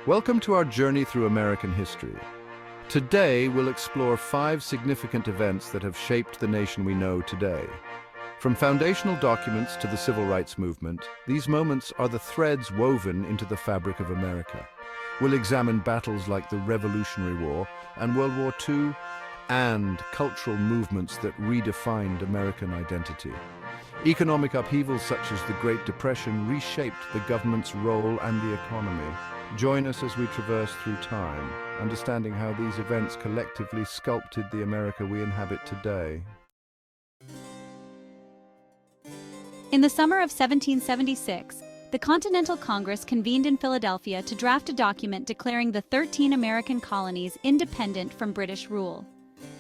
Welcome to our journey through American history. Today, we'll explore 5 significant events that have shaped the nation we know today. From foundational documents to the Civil Rights Movement, these moments are the threads woven into the fabric of America. We'll examine battles like the Revolutionary War and World War II, and cultural movements that redefined American identity. Economic upheavals such as the Great Depression reshaped the government's role and the economy. Join us as we traverse through time, understanding how these events collectively sculpted the America we inhabit today. In the summer of 1776, the Continental Congress convened in Philadelphia to draft a document declaring the 13 American colonies independent from British rule.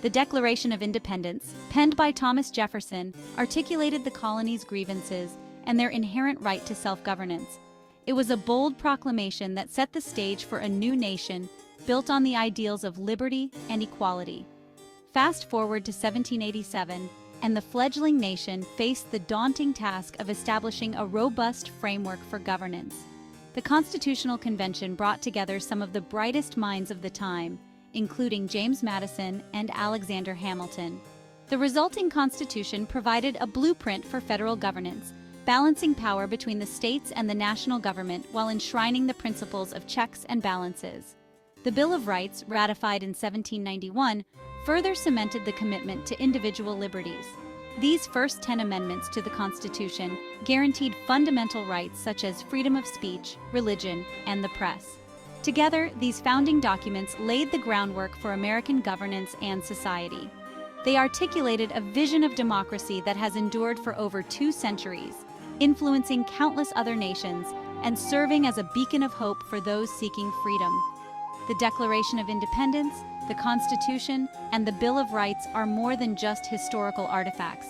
The Declaration of Independence, penned by Thomas Jefferson, articulated the colonies' grievances and their inherent right to self-governance. It was a bold proclamation that set the stage for a new nation built on the ideals of liberty and equality. Fast forward to 1787, and the fledgling nation faced the daunting task of establishing a robust framework for governance. The Constitutional Convention brought together some of the brightest minds of the time, including James Madison and Alexander Hamilton. The resulting Constitution provided a blueprint for federal governance, balancing power between the states and the national government while enshrining the principles of checks and balances. The Bill of Rights, ratified in 1791, further cemented the commitment to individual liberties. These first 10 amendments to the Constitution guaranteed fundamental rights such as freedom of speech, religion, and the press. Together, these founding documents laid the groundwork for American governance and society. They articulated a vision of democracy that has endured for over 2 centuries, influencing countless other nations and serving as a beacon of hope for those seeking freedom. The Declaration of Independence, the Constitution, and the Bill of Rights are more than just historical artifacts.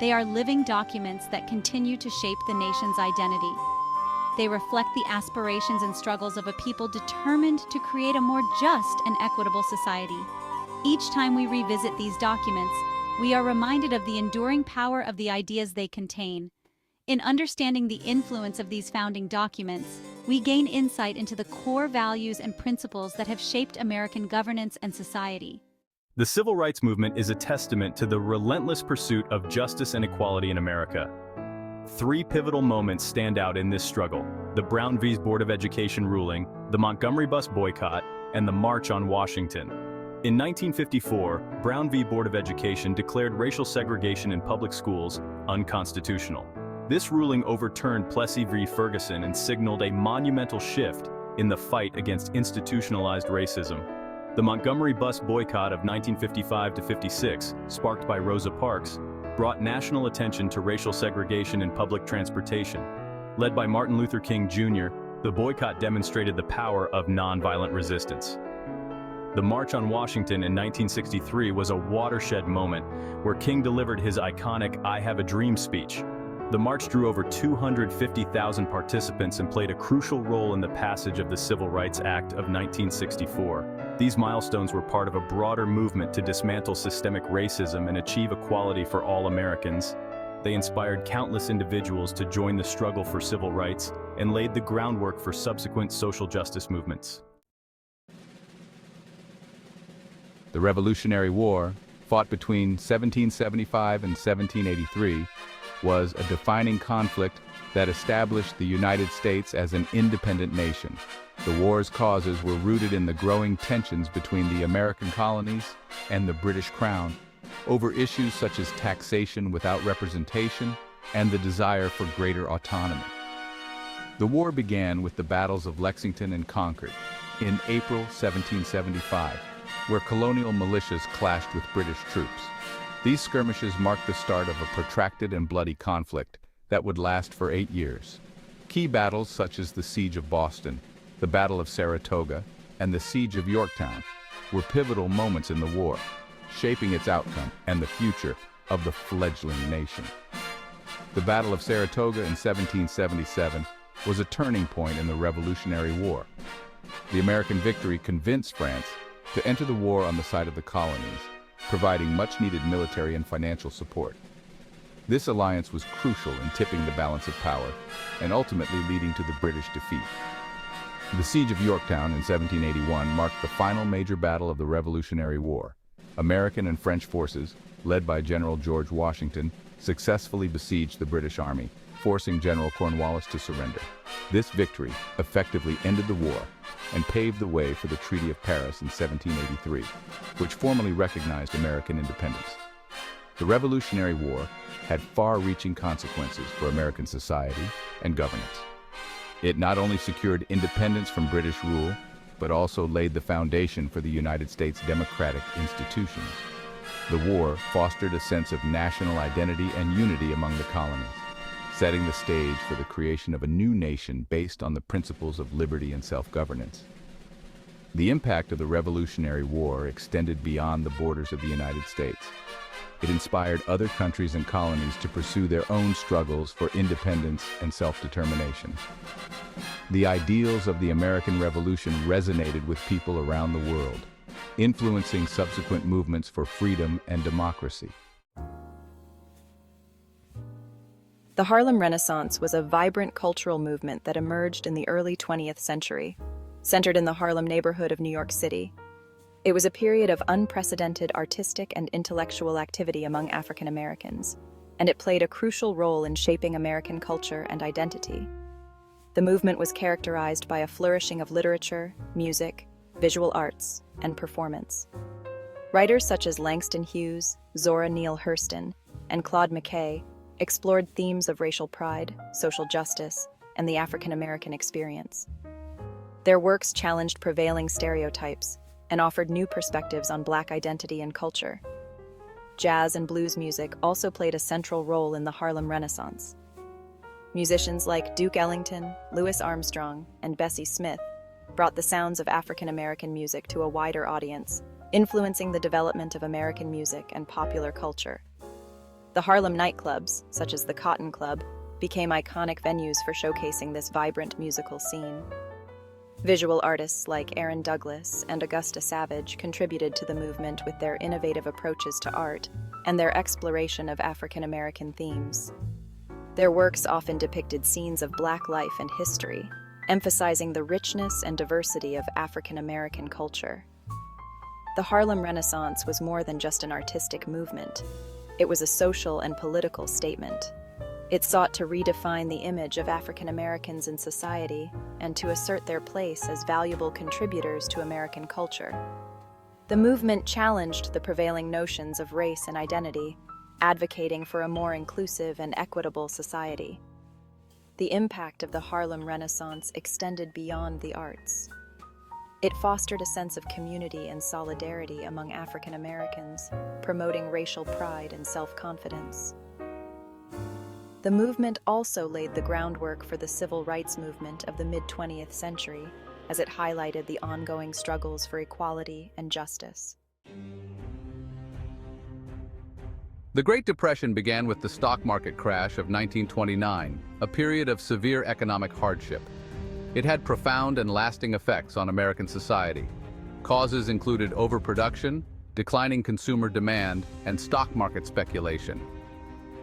They are living documents that continue to shape the nation's identity. They reflect the aspirations and struggles of a people determined to create a more just and equitable society. Each time we revisit these documents, we are reminded of the enduring power of the ideas they contain. In understanding the influence of these founding documents, we gain insight into the core values and principles that have shaped American governance and society. The Civil Rights Movement is a testament to the relentless pursuit of justice and equality in America. 3 pivotal moments stand out in this struggle: the Brown v. Board of Education ruling, the Montgomery bus boycott, and the March on Washington. In 1954, Brown v. Board of Education declared racial segregation in public schools unconstitutional. This ruling overturned Plessy v. Ferguson and signaled a monumental shift in the fight against institutionalized racism. The Montgomery bus boycott of 1955-56, sparked by Rosa Parks, brought national attention to racial segregation in public transportation. Led by Martin Luther King Jr., the boycott demonstrated the power of nonviolent resistance. The March on Washington in 1963 was a watershed moment where King delivered his iconic "I Have a Dream" speech. The march drew over 250,000 participants and played a crucial role in the passage of the Civil Rights Act of 1964. These milestones were part of a broader movement to dismantle systemic racism and achieve equality for all Americans. They inspired countless individuals to join the struggle for civil rights and laid the groundwork for subsequent social justice movements. The Revolutionary War, fought between 1775 and 1783, was a defining conflict that established the United States as an independent nation. The war's causes were rooted in the growing tensions between the American colonies and the British Crown over issues such as taxation without representation and the desire for greater autonomy. The war began with the battles of Lexington and Concord in April 1775, where colonial militias clashed with British troops. These skirmishes marked the start of a protracted and bloody conflict that would last for 8 years. Key battles such as the Siege of Boston, the Battle of Saratoga, and the Siege of Yorktown were pivotal moments in the war, shaping its outcome and the future of the fledgling nation. The Battle of Saratoga in 1777 was a turning point in the Revolutionary War. The American victory convinced France to enter the war on the side of the colonies, providing much-needed military and financial support. This alliance was crucial in tipping the balance of power and ultimately leading to the British defeat. The Siege of Yorktown in 1781 marked the final major battle of the Revolutionary War. American and French forces, led by General George Washington, successfully besieged the British Army, forcing General Cornwallis to surrender. This victory effectively ended the war and paved the way for the Treaty of Paris in 1783, which formally recognized American independence. The Revolutionary War had far-reaching consequences for American society and governance. It not only secured independence from British rule, but also laid the foundation for the United States' democratic institutions. The war fostered a sense of national identity and unity among the colonies, setting the stage for the creation of a new nation based on the principles of liberty and self-governance. The impact of the Revolutionary War extended beyond the borders of the United States. It inspired other countries and colonies to pursue their own struggles for independence and self-determination. The ideals of the American Revolution resonated with people around the world, influencing subsequent movements for freedom and democracy. The Harlem Renaissance was a vibrant cultural movement that emerged in the early 20th century, centered in the Harlem neighborhood of New York City. It was a period of unprecedented artistic and intellectual activity among African Americans, and it played a crucial role in shaping American culture and identity. The movement was characterized by a flourishing of literature, music, visual arts, and performance. Writers such as Langston Hughes, Zora Neale Hurston, and Claude McKay explored themes of racial pride, social justice, and the African American experience. Their works challenged prevailing stereotypes and offered new perspectives on Black identity and culture. Jazz and blues music also played a central role in the Harlem Renaissance. Musicians like Duke Ellington, Louis Armstrong, and Bessie Smith brought the sounds of African American music to a wider audience, influencing the development of American music and popular culture. The Harlem nightclubs, such as the Cotton Club, became iconic venues for showcasing this vibrant musical scene. Visual artists like Aaron Douglas and Augusta Savage contributed to the movement with their innovative approaches to art and their exploration of African American themes. Their works often depicted scenes of Black life and history, emphasizing the richness and diversity of African American culture. The Harlem Renaissance was more than just an artistic movement. It was a social and political statement. It sought to redefine the image of African Americans in society and to assert their place as valuable contributors to American culture. The movement challenged the prevailing notions of race and identity, advocating for a more inclusive and equitable society. The impact of the Harlem Renaissance extended beyond the arts. It fostered a sense of community and solidarity among African Americans, promoting racial pride and self-confidence. The movement also laid the groundwork for the civil rights movement of the mid-20th century, as it highlighted the ongoing struggles for equality and justice. The Great Depression began with the stock market crash of 1929, a period of severe economic hardship. It had profound and lasting effects on American society. Causes included overproduction, declining consumer demand, and stock market speculation.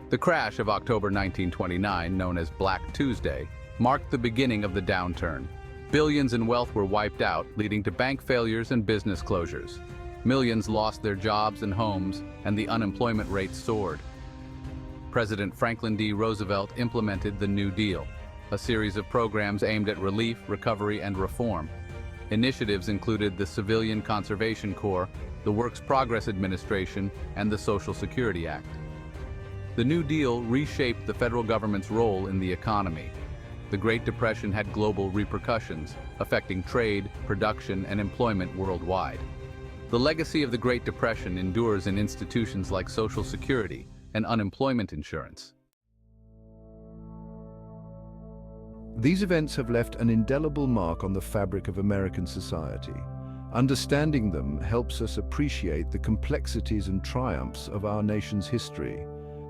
The crash of October 1929, known as Black Tuesday, marked the beginning of the downturn. Billions in wealth were wiped out, leading to bank failures and business closures. Millions lost their jobs and homes, and the unemployment rate soared. President Franklin D. Roosevelt implemented the New Deal, a series of programs aimed at relief, recovery, and reform. Initiatives included the Civilian Conservation Corps, the Works Progress Administration, and the Social Security Act. The New Deal reshaped the federal government's role in the economy. The Great Depression had global repercussions, affecting trade, production, and employment worldwide. The legacy of the Great Depression endures in institutions like Social Security and unemployment insurance. These events have left an indelible mark on the fabric of American society. Understanding them helps us appreciate the complexities and triumphs of our nation's history.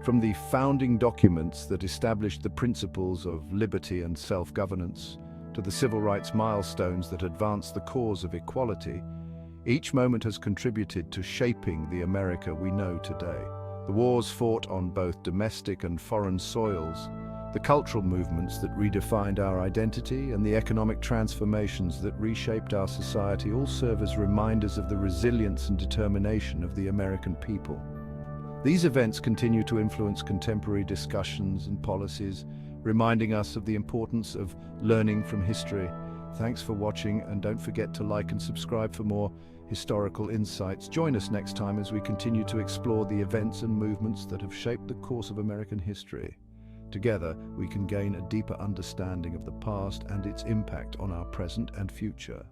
From the founding documents that established the principles of liberty and self-governance, to the civil rights milestones that advanced the cause of equality, each moment has contributed to shaping the America we know today. The wars fought on both domestic and foreign soils The cultural movements that redefined our identity and the economic transformations that reshaped our society all serve as reminders of the resilience and determination of the American people. These events continue to influence contemporary discussions and policies, reminding us of the importance of learning from history. Thanks for watching, and don't forget to like and subscribe for more historical insights. Join us next time as we continue to explore the events and movements that have shaped the course of American history. Together, we can gain a deeper understanding of the past and its impact on our present and future.